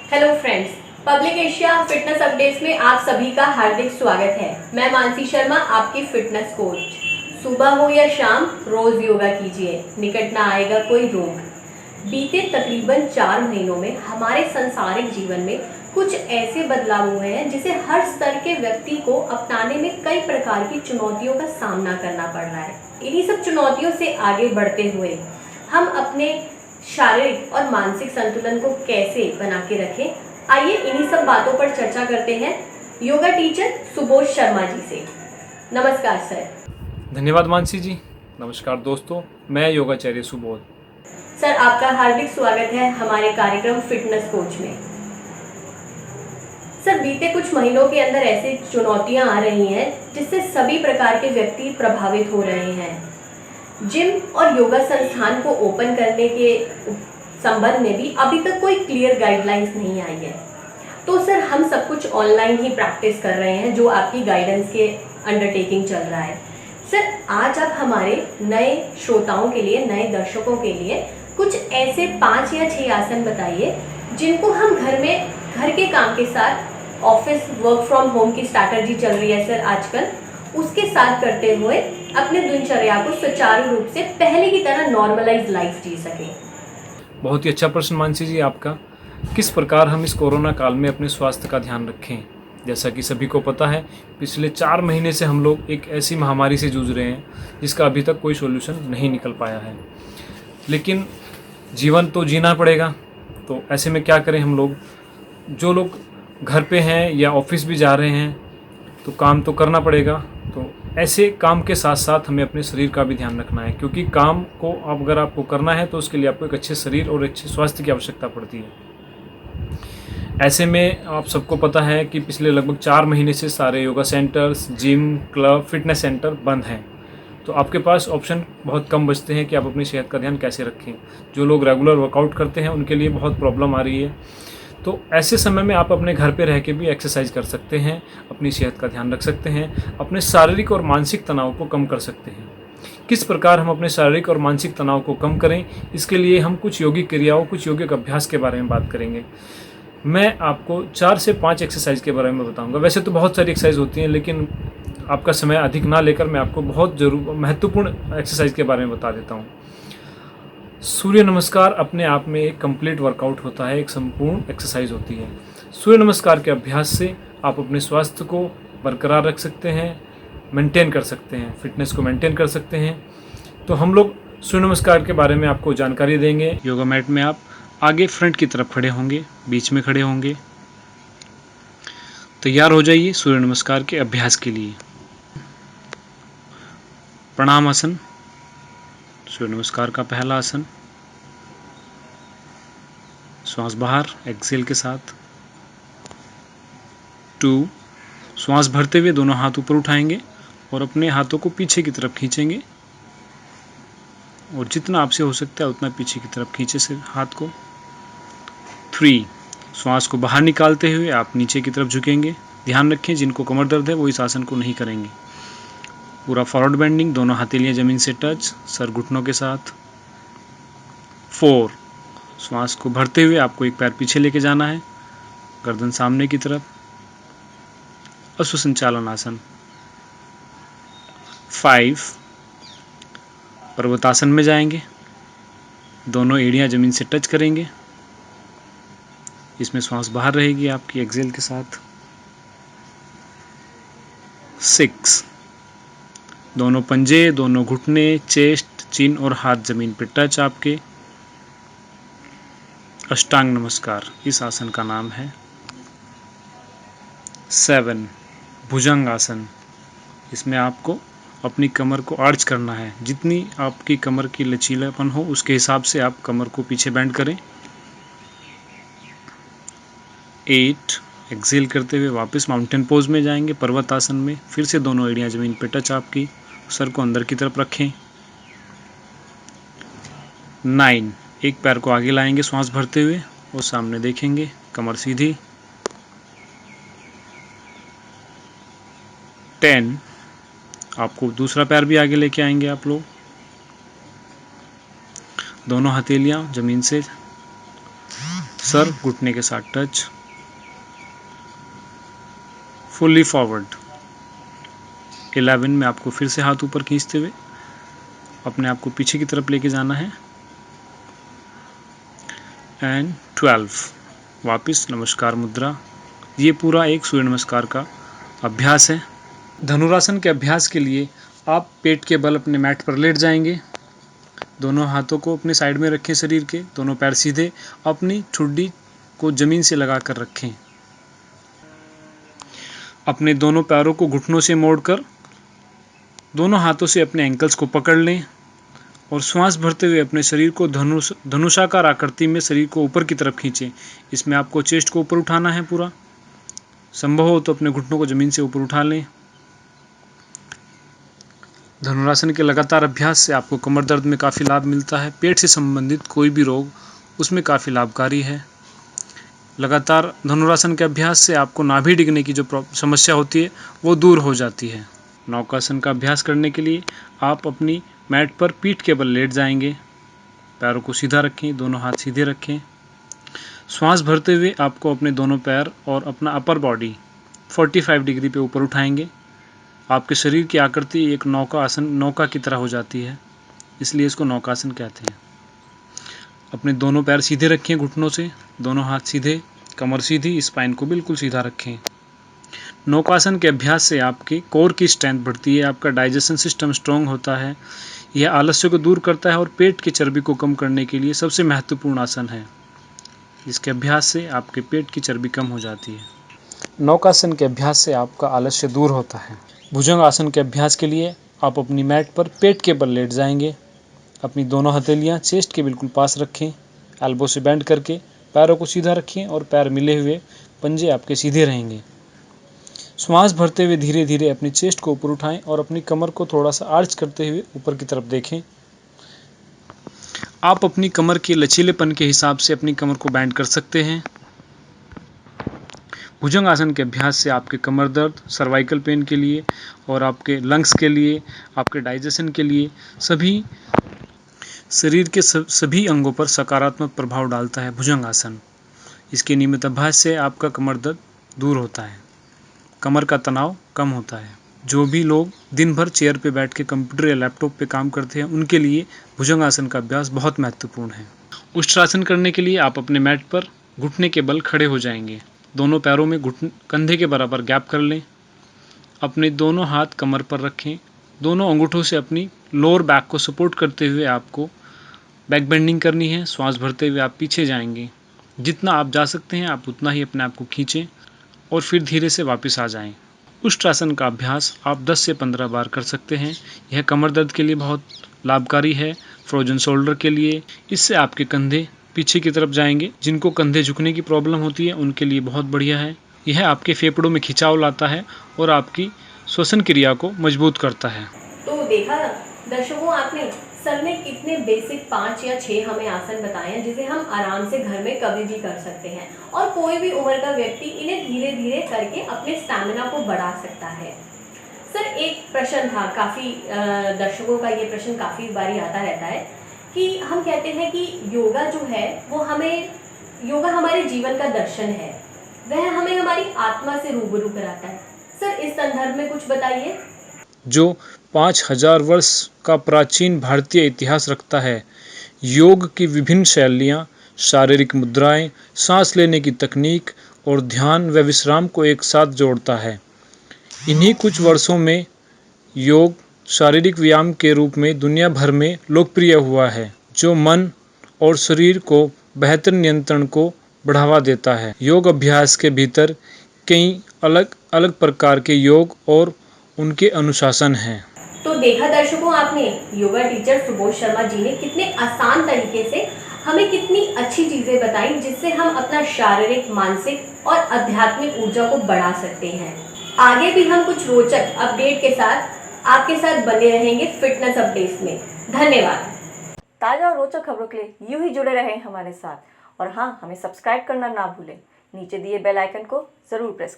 Hello friends, public Asia fitness updates में आप सभी का हार्दिक स्वागत है। मैं मानसी शर्मा, आपकी फिटनेस कोच। सुबह हो या शाम, रोज योगा कीजिए, निकट ना आएगा कोई रोग। बीते तकरीबन 4 महीनों में हमारे सांसारिक जीवन में कुछ ऐसे बदलाव हुए हैं जिसे हर स्तर के व्यक्ति को अपनाने में कई प्रकार की चुनौतियों का सामना करना पड़ रहा है। इन्हीं सब चुनौतियों से आगे बढ़ते हुए हम अपने शारीरिक और मानसिक संतुलन को कैसे बना के रखें, आइए इन्हीं सब बातों पर चर्चा करते हैं योगा टीचर सुबोध शर्मा जी से। नमस्कार सर। धन्यवाद मानसी जी। नमस्कार दोस्तों, मैं योगाचार्य सुबोध। सर, आपका हार्दिक स्वागत है हमारे कार्यक्रम फिटनेस कोच में। सर, बीते कुछ महीनों के अंदर ऐसी चुनौतियां आ रही हैं जिससे सभी प्रकार के व्यक्ति प्रभावित हो रहे हैं। जिम और योगा संस्थान को ओपन करने के संबंध में भी अभी तक कोई क्लियर गाइडलाइंस नहीं आई है। तो सर, हम सब कुछ ऑनलाइन ही प्रैक्टिस कर रहे हैं जो आपकी गाइडेंस के अंडरटेकिंग चल रहा है। सर, आज आप हमारे नए श्रोताओं के लिए, नए दर्शकों के लिए कुछ ऐसे 5 या 6 आसन बताइए जिनको हम घर के काम के साथ, ऑफिस वर्क फ्रॉम होम की स्ट्रैटेजी चल रही है सर आजकल, उसके साथ करते हुए अपने दिनचर्या को सुचारू रूप से पहले की तरह नॉर्मलाइज लाइफ जी सके। बहुत ही अच्छा प्रश्न मानसी जी आपका। किस प्रकार हम इस कोरोना काल में अपने स्वास्थ्य का ध्यान रखें। जैसा कि सभी को पता है, पिछले 4 महीने से हम लोग एक ऐसी महामारी से जूझ रहे हैं जिसका अभी तक कोई सोल्यूशन नहीं निकल पाया है। लेकिन जीवन तो जीना पड़ेगा, तो ऐसे में क्या करें हम लोग। जो लोग घर पे हैं या ऑफिस भी जा रहे हैं तो काम तो करना पड़ेगा। तो ऐसे काम के साथ साथ हमें अपने शरीर का भी ध्यान रखना है, क्योंकि काम को अगर आपको करना है तो उसके लिए आपको एक अच्छे शरीर और अच्छे स्वास्थ्य की आवश्यकता पड़ती है। ऐसे में आप सबको पता है कि पिछले लगभग 4 महीने से सारे yoga centres, gym, club, fitness centre बंद हैं। तो आपके पास ऑप्शन बहुत कम बचते हैं कि आप अपनी सेहत का ध्यान कैसे रखें। जो लोग रेगुलर वर्कआउट करते हैं उनके लिए बहुत प्रॉब्लम आ रही है। तो ऐसे समय में आप अपने घर पे रह के भी एक्सरसाइज कर सकते हैं, अपनी सेहत का ध्यान रख सकते हैं, अपने शारीरिक और मानसिक तनाव को कम कर सकते हैं। किस प्रकार हम अपने शारीरिक और मानसिक तनाव को कम करें, इसके लिए हम कुछ योगिक क्रियाओं, कुछ योगिक अभ्यास के बारे में बात करेंगे। मैं आपको 4 से 5 एक्सरसाइज के बारे में बताऊंगा। वैसे तो बहुत सारी एक्सरसाइज होती हैं, लेकिन आपका समय अधिक ना लेकर मैं आपको बहुत महत्वपूर्ण एक्सरसाइज के बारे में बता देता हूँ। सूर्य नमस्कार अपने आप में एक कंप्लीट वर्कआउट होता है, एक संपूर्ण एक्सरसाइज होती है। सूर्य नमस्कार के अभ्यास से आप अपने स्वास्थ्य को बरकरार रख सकते हैं, मेंटेन कर सकते हैं, फिटनेस को मेंटेन कर सकते हैं। तो हम लोग सूर्य नमस्कार के बारे में आपको जानकारी देंगे। योगा मैट में आप आगे फ्रंट की तरफ खड़े होंगे, बीच में खड़े होंगे। तैयार हो जाइए सूर्य नमस्कार के अभ्यास के लिए। प्रणाम आसन, सूर्य नमस्कार का पहला आसन। श्वास बाहर, एक्सेल के साथ। 2, श्वास भरते हुए दोनों हाथ ऊपर उठाएंगे और अपने हाथों को पीछे की तरफ खींचेंगे, और जितना आपसे हो सकता है उतना पीछे की तरफ खींचे से हाथ को। 3, श्वास को बाहर निकालते हुए आप नीचे की तरफ झुकेंगे। ध्यान रखें, जिनको कमर दर्द है वो इस आसन को नहीं करेंगे। पूरा फॉरवर्ड बेंडिंग, दोनों हथेलियां जमीन से टच, सर घुटनों के साथ। 4, श्वास को भरते हुए आपको एक पैर पीछे लेके जाना है, गर्दन सामने की तरफ, अश्व संचालन आसन। 5, पर्वतासन में जाएंगे, दोनों एड़ियां जमीन से टच करेंगे। इसमें श्वास बाहर रहेगी आपकी एक्सेल के साथ। 6, दोनों पंजे, दोनों घुटने, चेस्ट, चिन और हाथ जमीन पर टच आपके। अष्टांग नमस्कार इस आसन का नाम है। 7, भुजंग आसन। इसमें आपको अपनी कमर को आर्च करना है। जितनी आपकी कमर की लचीलापन हो उसके हिसाब से आप कमर को पीछे बेंड करें। 8, एक्सेल करते हुए वापस माउंटेन पोज में जाएंगे, पर्वत आसन में। फिर से दोनों एड़ियां जमीन पे टच आपकी, सर को अंदर की तरफ रखें। 9, एक पैर को आगे लाएंगे श्वास भरते हुए और सामने देखेंगे, कमर सीधी। 10, आपको दूसरा पैर भी आगे लेके आएंगे आप लोग, दोनों हथेलियां जमीन से सर घुटने के साथ टच, फुल्ली फॉरवर्ड। 11 में आपको फिर से हाथ ऊपर खींचते हुए अपने आप को पीछे की तरफ लेके जाना है। एंड 12 वापस नमस्कार मुद्रा। ये पूरा एक सूर्य नमस्कार का अभ्यास है। धनुरासन के अभ्यास के लिए आप पेट के बल अपने मैट पर लेट जाएंगे। दोनों हाथों को अपने साइड में रखें शरीर के, दोनों पैर सीधे, अपनी ठुड्डी को जमीन से लगा कर रखें। अपने दोनों पैरों को घुटनों से मोड़कर दोनों हाथों से अपने एंकल्स को पकड़ लें और श्वास भरते हुए अपने शरीर को धनुषाकार आकृति में शरीर को ऊपर की तरफ खींचें। इसमें आपको चेस्ट को ऊपर उठाना है पूरा। संभव हो तो अपने घुटनों को जमीन से ऊपर उठा लें। धनुरासन के लगातार अभ्यास से आपको कमर दर्द में काफ़ी लाभ मिलता है। पेट से संबंधित कोई भी रोग उसमें काफ़ी लाभकारी है। लगातार धनुरासन के अभ्यास से आपको नाभि डिगने की जो समस्या होती है वो दूर हो जाती है। नौकासन का अभ्यास करने के लिए आप अपनी मैट पर पीठ के बल लेट जाएंगे। पैरों को सीधा रखें, दोनों हाथ सीधे रखें। श्वास भरते हुए आपको अपने दोनों पैर और अपना अपर बॉडी 45 डिग्री पे ऊपर उठाएंगे। आपके शरीर की आकृति एक नौका की तरह हो जाती है, इसलिए इसको नौकासन कहते हैं। अपने दोनों पैर सीधे रखें घुटनों से, दोनों हाथ सीधे, कमर सीधी, स्पाइन को बिल्कुल सीधा रखें। नौकासन के अभ्यास से आपके कोर की स्ट्रेंथ बढ़ती है, आपका डाइजेशन सिस्टम स्ट्रॉन्ग होता है। यह आलस्य को दूर करता है और पेट की चर्बी को कम करने के लिए सबसे महत्वपूर्ण आसन है। इसके अभ्यास से आपके पेट की चर्बी कम हो जाती है। नौकासन के अभ्यास से आपका आलस्य दूर होता है। भुजंग आसन के अभ्यास के लिए आप अपनी मैट पर पेट के बल लेट जाएंगे। अपनी दोनों हथेलियां चेस्ट के बिल्कुल पास रखें, एल्बो से बेंड करके पैरों को सीधा रखें और पैर मिले हुए, पंजे आपके सीधे रहेंगे। श्वास भरते हुए धीरे धीरे अपनी चेस्ट को ऊपर उठाएं और अपनी कमर को थोड़ा सा आर्च करते हुए ऊपर की तरफ देखें। आप अपनी कमर के लचीलेपन के हिसाब से अपनी कमर को बैंड कर सकते हैं। भुजंग आसन के अभ्यास से आपके कमर दर्द, सर्वाइकल पेन के लिए और आपके लंग्स के लिए, आपके डाइजेशन के लिए, सभी शरीर के सभी अंगों पर सकारात्मक प्रभाव डालता है भुजंग आसन। इसके नियमित अभ्यास से आपका कमर दर्द दूर होता है, कमर का तनाव कम होता है। जो भी लोग दिन भर चेयर पे बैठ के कंप्यूटर या लैपटॉप पे काम करते हैं उनके लिए भुजंग आसन का अभ्यास बहुत महत्वपूर्ण है। उष्ट्रासन करने के लिए आप अपने मैट पर घुटने के बल खड़े हो जाएंगे। दोनों पैरों में कंधे के बराबर गैप कर लें। अपने दोनों हाथ कमर पर रखें। दोनों अंगूठों से अपनी लोअर बैक को सपोर्ट करते हुए आपको बैक बेंडिंग करनी है। श्वास भरते हुए आप पीछे जाएंगे। जितना आप जा सकते हैं आप उतना ही अपने आप को खींचें और फिर धीरे से वापस आ जाएं। उष्ट्रासन का अभ्यास आप 10 से 15 बार कर सकते हैं। यह कमर दर्द के लिए बहुत लाभकारी है, फ्रोजन शोल्डर के लिए। इससे आपके कंधे पीछे की तरफ जाएंगे। जिनको कंधे झुकने की प्रॉब्लम होती है उनके लिए बहुत बढ़िया है। यह आपके फेफड़ों में खिंचाव लाता है और आपकी श्वसन क्रिया को मजबूत करता है। तो देखा ना दर्शकों, आपने सर ने कितने बेसिक 5 या 6 हमें आसन बताए हैं जिसे हम आराम से घर में कभी भी कर सकते हैं और कोई भी उम्र का व्यक्ति इन्हें धीरे धीरे करके अपने स्टैमिना को बढ़ा सकता है। सर एक प्रश्न था, काफ़ी दर्शकों का ये प्रश्न काफ़ी बारी आता रहता है कि हम कहते हैं कि योगा जो है वो योगा हमारे जीवन का दर्शन है, वह हमें हमारी आत्मा से रूबरू कराता है। सर इस संदर्भ में कुछ बताइए। जो 5000 वर्ष का प्राचीन भारतीय इतिहास रखता है, योग की विभिन्न शैलियाँ, शारीरिक मुद्राएं, सांस लेने की तकनीक और ध्यान व विश्राम को एक साथ जोड़ता है। इन्हीं कुछ वर्षों में योग शारीरिक व्यायाम के रूप में दुनिया भर में लोकप्रिय हुआ है, जो मन और शरीर को बेहतर नियंत्रण को बढ़ावा देता है। योग अभ्यास के भीतर कई अलग अलग प्रकार के योग और उनके अनुशासन हैं। तो देखा दर्शकों आपने, योगा टीचर सुबोध शर्मा जी ने कितने आसान तरीके से हमें कितनी अच्छी चीज़ें बताई जिससे हम अपना शारीरिक, मानसिक और आध्यात्मिक ऊर्जा को बढ़ा सकते हैं। आगे भी हम कुछ रोचक अपडेट के साथ आपके साथ बने रहेंगे फिटनेस अपडेट्स में। धन्यवाद। ताज़ा और रोचक खबरों के लिए यूं ही जुड़े रहें हमारे साथ और हाँ, हमें सब्सक्राइब करना ना भूलें। नीचे दिए बेल आइकन को ज़रूर प्रेस करें।